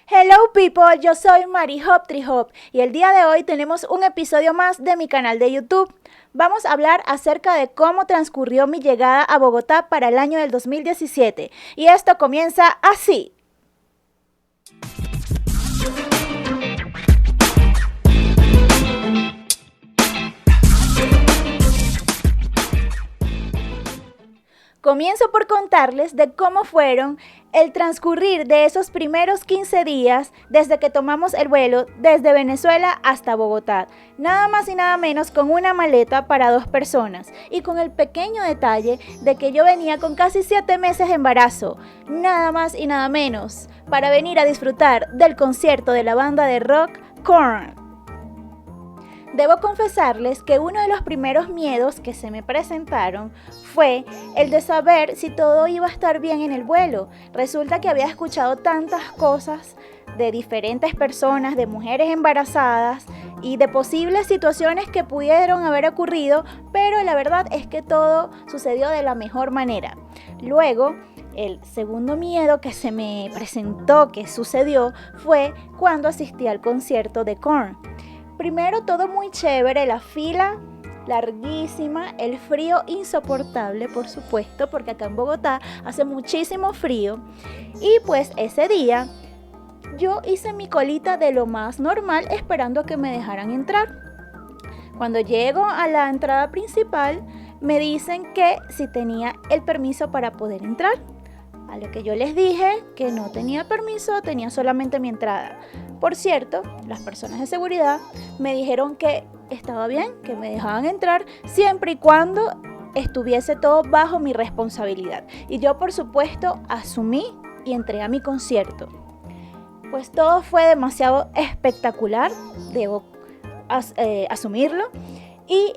Hello people, yo soy Mari Hop Tri Hop y el día de hoy tenemos un episodio más de mi canal de YouTube. Vamos a hablar acerca de cómo transcurrió mi llegada a Bogotá para el año del 2017 y esto comienza así. Comienzo por contarles de cómo fueron el transcurrir de esos primeros 15 días desde que tomamos el vuelo desde Venezuela hasta Bogotá. Nada más y nada menos con una maleta para 2 personas y con el pequeño detalle de que yo venía con casi 7 meses de embarazo. Nada más y nada menos para venir a disfrutar del concierto de la banda de rock Korn. Debo confesarles que uno de los primeros miedos que se me presentaron fue el de saber si todo iba a estar bien en el vuelo. Resulta que había escuchado tantas cosas de diferentes personas, de mujeres embarazadas y de posibles situaciones que pudieron haber ocurrido, pero la verdad es que todo sucedió de la mejor manera. Luego, el segundo miedo que se me presentó, que sucedió, fue cuando asistí al concierto de Korn. Primero todo muy chévere, la fila larguísima, el frío insoportable por supuesto, porque acá en Bogotá hace muchísimo frío. Y pues ese día yo hice mi colita de lo más normal esperando a que me dejaran entrar. Cuando llego a la entrada principal me dicen que si tenía el permiso para poder entrar. A lo que yo les dije que no tenía permiso, tenía solamente mi entrada. Por cierto, las personas de seguridad me dijeron que estaba bien, que me dejaban entrar siempre y cuando estuviese todo bajo mi responsabilidad. Y yo, por supuesto, asumí y entré a mi concierto. Pues todo fue demasiado espectacular, debo asumirlo. Y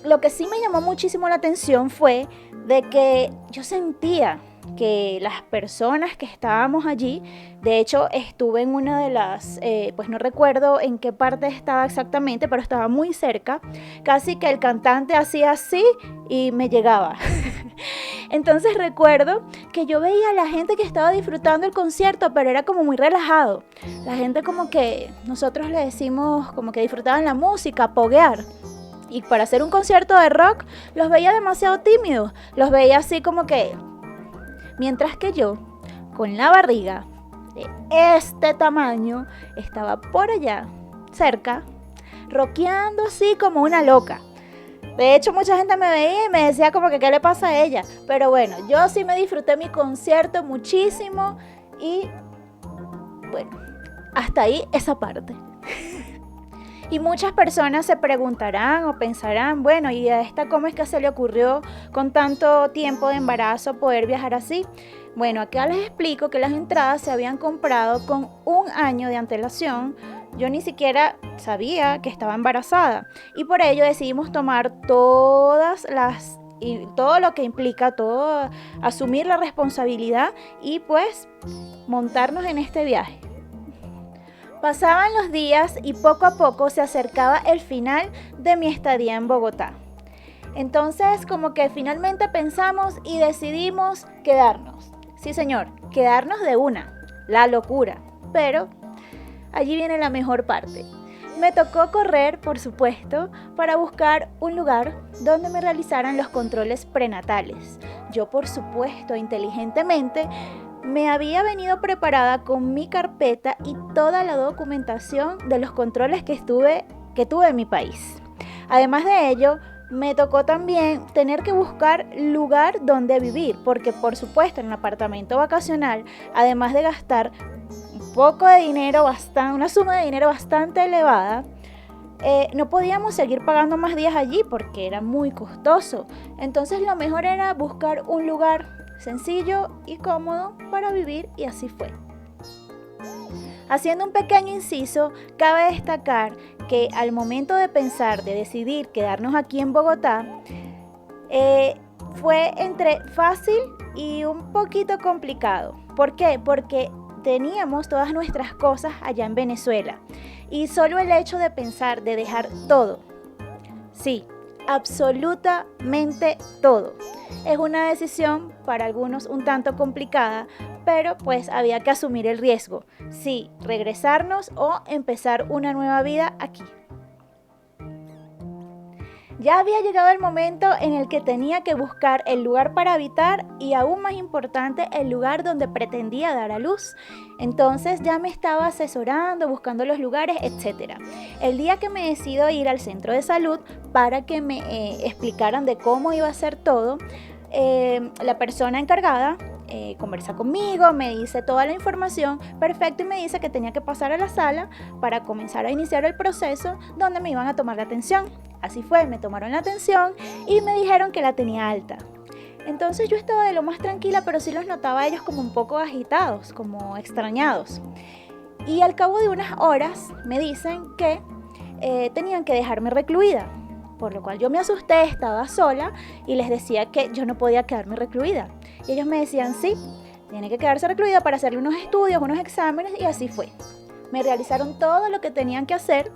lo que sí me llamó muchísimo la atención fue de que yo sentía que las personas que estábamos allí, de hecho estuve en una de las, pues no recuerdo en qué parte estaba exactamente, pero estaba muy cerca, casi que el cantante hacía así y me llegaba. Entonces recuerdo que yo veía a la gente que estaba disfrutando el concierto, pero era como muy relajado. La gente como que, nosotros le decimos como que disfrutaban la música, poguear. Y para hacer un concierto de rock, los veía demasiado tímidos, los veía así como que... Mientras que yo, con la barriga de este tamaño, estaba por allá, cerca, rockeando así como una loca. De hecho, mucha gente me veía y me decía como que qué le pasa a ella. Pero bueno, yo sí me disfruté mi concierto muchísimo y bueno, hasta ahí esa parte. Y muchas personas se preguntarán o pensarán, bueno, ¿y a esta cómo es que se le ocurrió con tanto tiempo de embarazo poder viajar así? Bueno, acá les explico que las entradas se habían comprado con 1 año de antelación. Yo ni siquiera sabía que estaba embarazada y por ello decidimos tomar y todo lo que implica, todo, asumir la responsabilidad y pues montarnos en este viaje. Pasaban los días y poco a poco se acercaba el final de mi estadía en Bogotá. Entonces, como que finalmente pensamos y decidimos quedarnos. Sí, señor, quedarnos de una. La locura. Pero allí viene la mejor parte. Me tocó correr, por supuesto, para buscar un lugar donde me realizaran los controles prenatales. Yo, por supuesto, inteligentemente, me había venido preparada con mi carpeta y toda la documentación de los controles que tuve en mi país. Además de ello, me tocó también tener que buscar lugar donde vivir, porque por supuesto en el apartamento vacacional, además de gastar un poco de dinero, una suma de dinero bastante elevada, no podíamos seguir pagando más días allí porque era muy costoso. Entonces lo mejor era buscar un lugar sencillo y cómodo para vivir y así fue. Haciendo un pequeño inciso, cabe destacar que al momento de pensar, de decidir quedarnos aquí en Bogotá, fue entre fácil y un poquito complicado. ¿Por qué? Porque teníamos todas nuestras cosas allá en Venezuela y solo el hecho de pensar, de dejar todo, sí, absolutamente todo. Es una decisión para algunos un tanto complicada, pero pues había que asumir el riesgo, sí, regresarnos o empezar una nueva vida aquí. Ya había llegado el momento en el que tenía que buscar el lugar para habitar y, aún más importante, el lugar donde pretendía dar a luz. Entonces ya me estaba asesorando, buscando los lugares, etc. El día que me decido ir al centro de salud para que me explicaran de cómo iba a ser todo, la persona encargada conversa conmigo, me dice toda la información, perfecto, y me dice que tenía que pasar a la sala para comenzar a iniciar el proceso donde me iban a tomar la atención. Así fue, me tomaron la atención y me dijeron que la tenía alta. Entonces yo estaba de lo más tranquila, pero sí los notaba a ellos como un poco agitados, como extrañados. Y al cabo de unas horas me dicen que tenían que dejarme recluida, por lo cual yo me asusté, estaba sola y les decía que yo no podía quedarme recluida. Y ellos me decían, sí, tiene que quedarse recluida para hacerle unos estudios, unos exámenes, y así fue. Me realizaron todo lo que tenían que hacer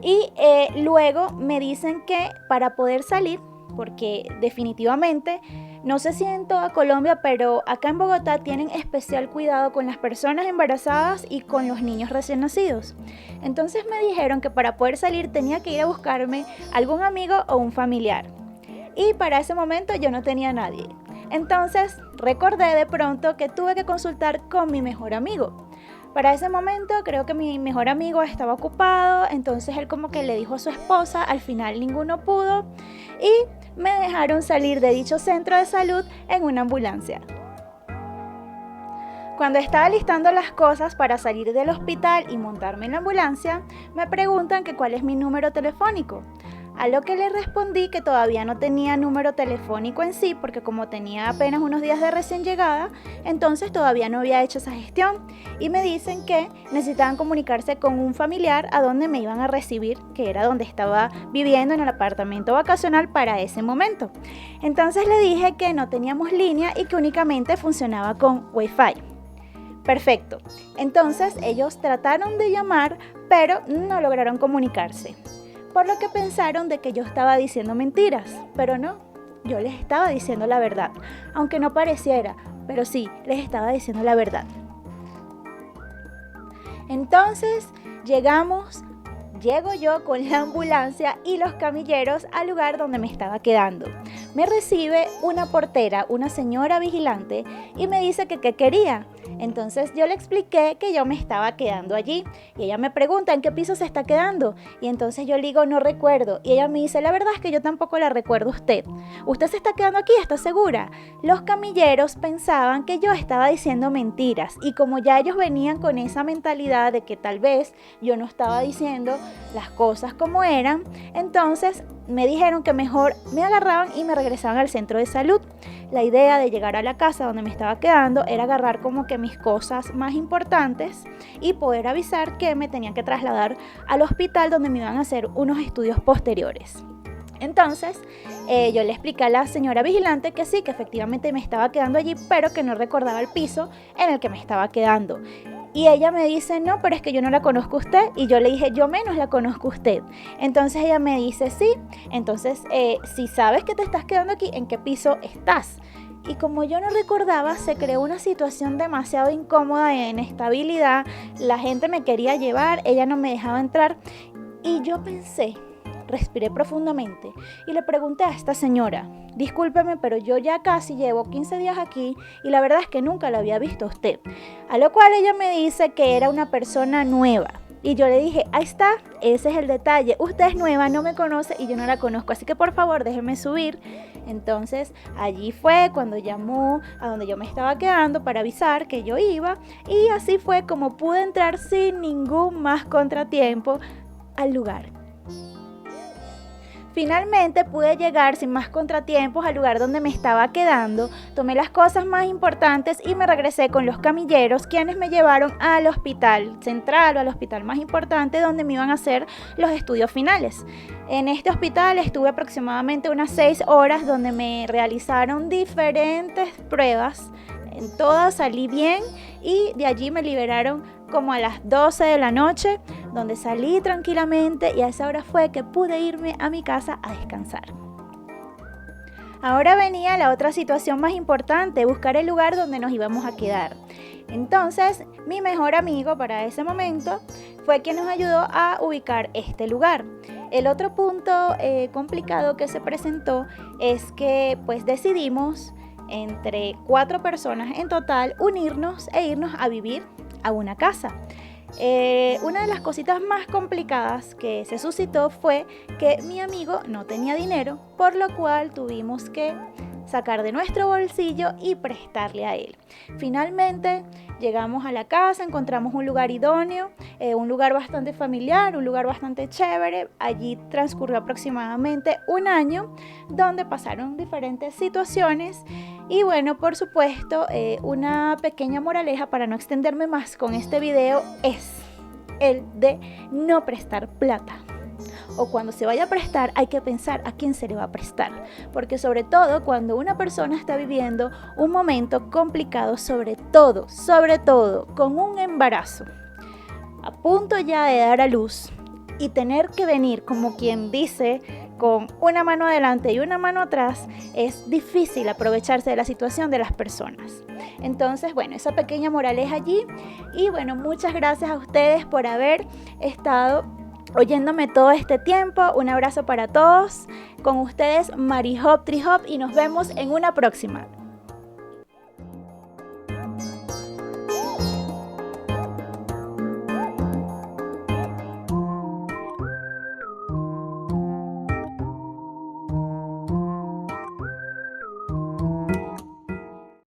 y luego me dicen que para poder salir, porque definitivamente, no sé si en toda Colombia, pero acá en Bogotá tienen especial cuidado con las personas embarazadas y con los niños recién nacidos. Entonces me dijeron que para poder salir tenía que ir a buscarme algún amigo o un familiar. Y para ese momento yo no tenía a nadie. Entonces recordé de pronto que tuve que consultar con mi mejor amigo. Para ese momento creo que mi mejor amigo estaba ocupado, entonces él como que le dijo a su esposa, al final ninguno pudo y me dejaron salir de dicho centro de salud en una ambulancia. Cuando estaba listando las cosas para salir del hospital y montarme en la ambulancia, me preguntan que cuál es mi número telefónico. A lo que le respondí que todavía no tenía número telefónico en sí, porque como tenía apenas unos días de recién llegada, entonces todavía no había hecho esa gestión. Y me dicen que necesitaban comunicarse con un familiar a donde me iban a recibir, que era donde estaba viviendo en el apartamento vacacional para ese momento. Entonces le dije que no teníamos línea y que únicamente funcionaba con Wi-Fi. Perfecto. Entonces ellos trataron de llamar, pero no lograron comunicarse. Por lo que pensaron de que yo estaba diciendo mentiras, pero no, yo les estaba diciendo la verdad, aunque no pareciera, pero sí, les estaba diciendo la verdad. Entonces llego yo con la ambulancia y los camilleros al lugar donde me estaba quedando. Me recibe una portera, una señora vigilante, y me dice que qué quería. Entonces yo le expliqué que yo me estaba quedando allí y ella me pregunta ¿en qué piso se está quedando? Y entonces yo le digo no recuerdo y ella me dice la verdad es que yo tampoco la recuerdo a usted. ¿Usted se está quedando aquí? ¿Está segura? Los camilleros pensaban que yo estaba diciendo mentiras y como ya ellos venían con esa mentalidad de que tal vez yo no estaba diciendo las cosas como eran, entonces me dijeron que mejor me agarraban y me regresaban al centro de salud. La idea de llegar a la casa donde me estaba quedando era agarrar como que mis cosas más importantes y poder avisar que me tenían que trasladar al hospital donde me iban a hacer unos estudios posteriores. Entonces yo le expliqué a la señora vigilante que sí, que efectivamente me estaba quedando allí, pero que no recordaba el piso en el que me estaba quedando. Y ella me dice, no, pero es que yo no la conozco a usted. Y yo le dije, yo menos la conozco a usted. Entonces ella me dice, sí. Entonces, si sabes que te estás quedando aquí, ¿en qué piso estás? Y como yo no recordaba, se creó una situación demasiado incómoda de inestabilidad. La gente me quería llevar, ella no me dejaba entrar. Y yo pensé, respiré profundamente y le pregunté a esta señora, discúlpeme, pero yo ya casi llevo 15 días aquí y la verdad es que nunca la había visto a usted. A lo cual ella me dice que era una persona nueva. Y yo le dije, ahí está, ese es el detalle. Usted es nueva, no me conoce y yo no la conozco, así que por favor déjeme subir. Entonces allí fue cuando llamó a donde yo me estaba quedando para avisar que yo iba y así fue como pude entrar sin ningún más contratiempo al lugar. Finalmente pude llegar sin más contratiempos al lugar donde me estaba quedando, tomé las cosas más importantes y me regresé con los camilleros, quienes me llevaron al hospital central o al hospital más importante donde me iban a hacer los estudios finales. En este hospital estuve aproximadamente unas 6 horas donde me realizaron diferentes pruebas. En todas salí bien y de allí me liberaron como a las 12 de la noche, donde salí tranquilamente y a esa hora fue que pude irme a mi casa a descansar. Ahora venía la otra situación más importante, buscar el lugar donde nos íbamos a quedar. Entonces, mi mejor amigo para ese momento fue quien nos ayudó a ubicar este lugar. El otro punto complicado que se presentó es que pues decidimos entre 4 personas en total unirnos e irnos a vivir a una casa. Una de las cositas más complicadas que se suscitó fue que mi amigo no tenía dinero, por lo cual tuvimos que sacar de nuestro bolsillo y prestarle a él. Finalmente llegamos a la casa, encontramos un lugar idóneo, un lugar bastante familiar, un lugar bastante chévere. Allí transcurrió aproximadamente un año donde pasaron diferentes situaciones y bueno, por supuesto, una pequeña moraleja para no extenderme más con este video es el de no prestar plata. O cuando se vaya a prestar hay que pensar a quién se le va a prestar, porque sobre todo cuando una persona está viviendo un momento complicado, sobre todo con un embarazo, a punto ya de dar a luz y tener que venir, como quien dice, con una mano adelante y una mano atrás, es difícil aprovecharse de la situación de las personas. Entonces, bueno, esa pequeña moraleja allí y bueno, muchas gracias a ustedes por haber estado oyéndome todo este tiempo. Un abrazo para todos. Con ustedes, Marihop Trihop y nos vemos en una próxima.